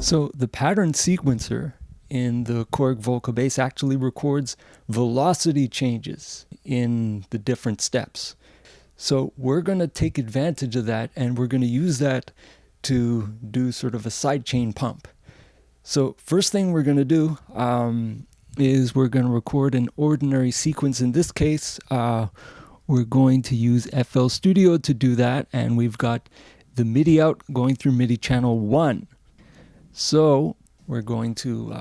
So the pattern sequencer in the Korg Volca Bass actually records velocity changes in the different steps. So we're going to take advantage of that, and we're going to use that to do sort of a sidechain pump. So first thing we're going to do is we're going to record an ordinary sequence. In this case, we're going to use FL Studio to do that, and we've got the MIDI out going through MIDI channel 1. So we're going to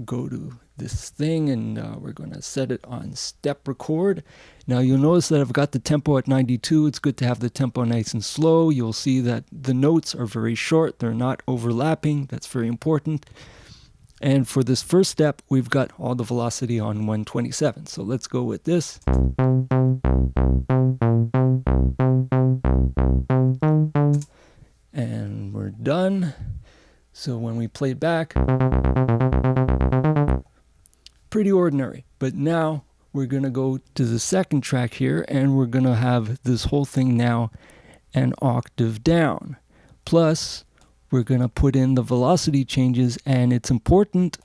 go to this thing, and we're going to set it on step record. Now you'll notice that I've got the tempo at 92. It's good to have the tempo nice and slow. You'll see that the notes are very short. They're not overlapping. That's very important. And for this first step, we've got all the velocity on 127. So let's go with this. And we're done. So when we play it back, pretty ordinary. But now we're going to go to the second track here, and we're going to have this whole thing now an octave down. Plus, we're going to put in the velocity changes, and it's important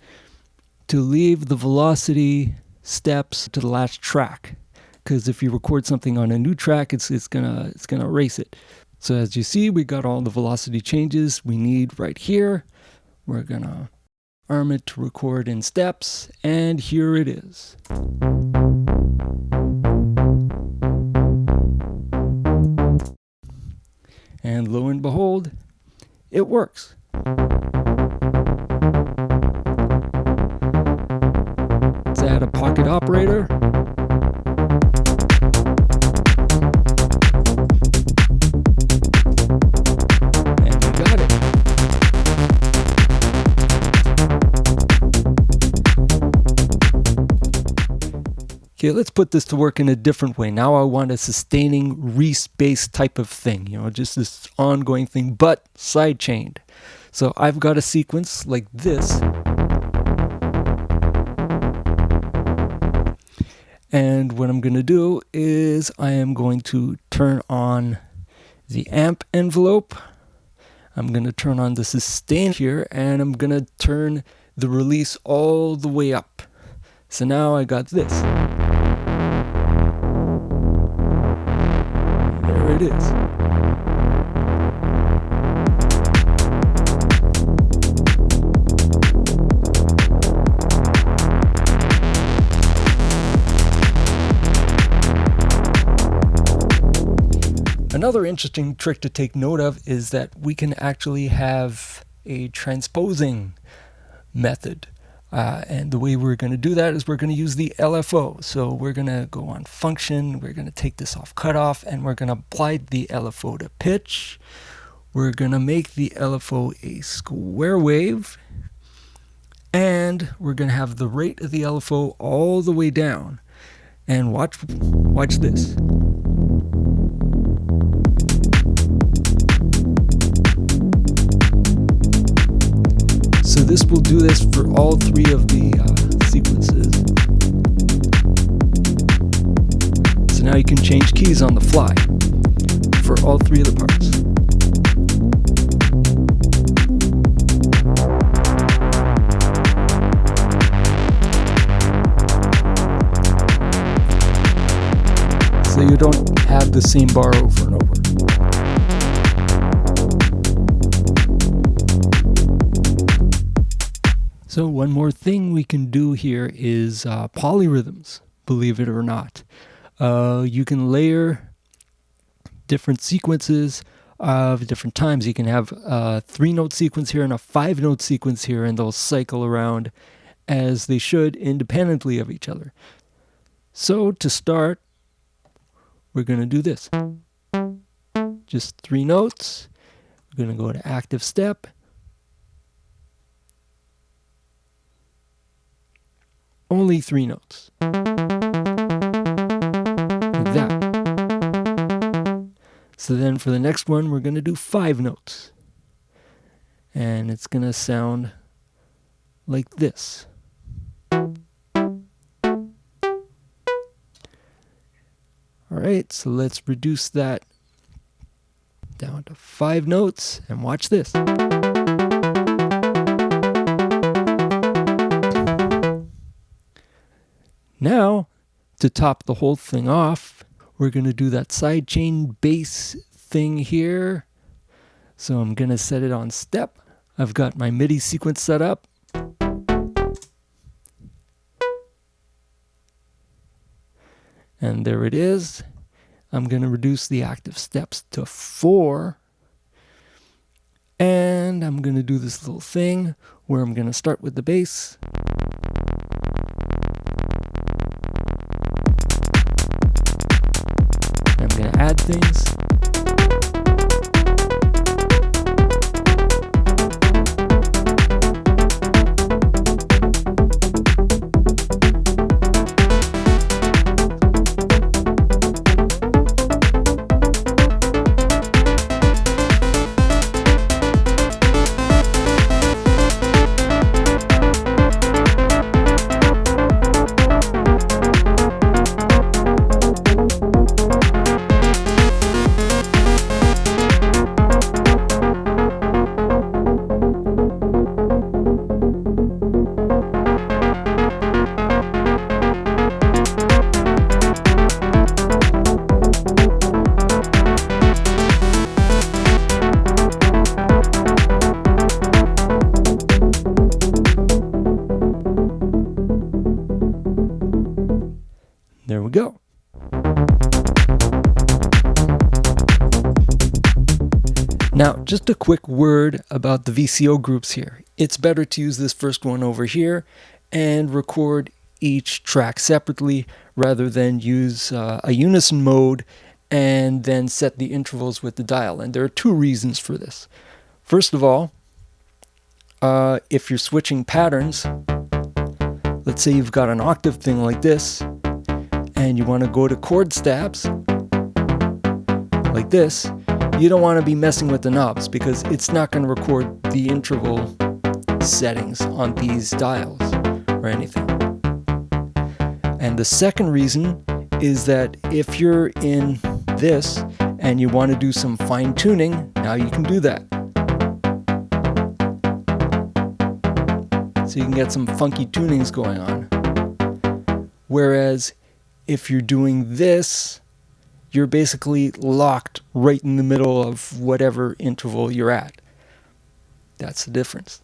to leave the velocity steps to the last track, because if you record something on a new track, it's gonna erase it. So as you see, we got all the velocity changes we need right here. We're gonna arm it to record in steps, and here it is. And lo and behold, it works. Let's add a pocket operator. And we got it. Okay, let's put this to work in a different way. Now I want a sustaining Reese-based type of thing, just this ongoing thing, but sidechained. So I've got a sequence like this. And what I'm going to do is I am going to turn on the amp envelope. I'm going to turn on the sustain here, and I'm going to turn the release all the way up. So now I got this. There it is. Another interesting trick to take note of is that we can actually have a transposing method. And the way we're going to do that is we're going to use the LFO. So we're going to go on function, we're going to take this off cutoff, and we're going to apply the LFO to pitch. We're going to make the LFO a square wave, and we're going to have the rate of the LFO all the way down. And watch this. So this will do this for all three of the sequences. So now you can change keys on the fly for all three of the parts. So you don't have the same bar over and over. So one more thing we can do here is polyrhythms, believe it or not. You can layer different sequences of different times. You can have a 3-note sequence here and a 5-note sequence here, and they'll cycle around as they should independently of each other. So to start, we're going to do this. Just 3 notes. We're going to go to active step. Only 3 notes. Like that. So then for the next one, we're going to do 5 notes. And it's going to sound like this. Alright, so let's reduce that down to 5 notes, and watch this. Now, to top the whole thing off, we're going to do that sidechain bass thing here. So I'm going to set it on step. I've got my MIDI sequence set up. And there it is. I'm going to reduce the active steps to 4. And I'm going to do this little thing where I'm going to start with the bass. I'm going to add things. There we go. Now, just a quick word about the VCO groups here. It's better to use this first one over here and record each track separately rather than use a unison mode and then set the intervals with the dial. And there are 2 reasons for this. First of all, if you're switching patterns, let's say you've got an octave thing like this, and you want to go to chord stabs like this, you don't want to be messing with the knobs because it's not going to record the interval settings on these dials or anything. And the second reason is that if you're in this and you want to do some fine tuning, now you can do that. So you can get some funky tunings going on. Whereas if you're doing this, you're basically locked right in the middle of whatever interval you're at. That's the difference.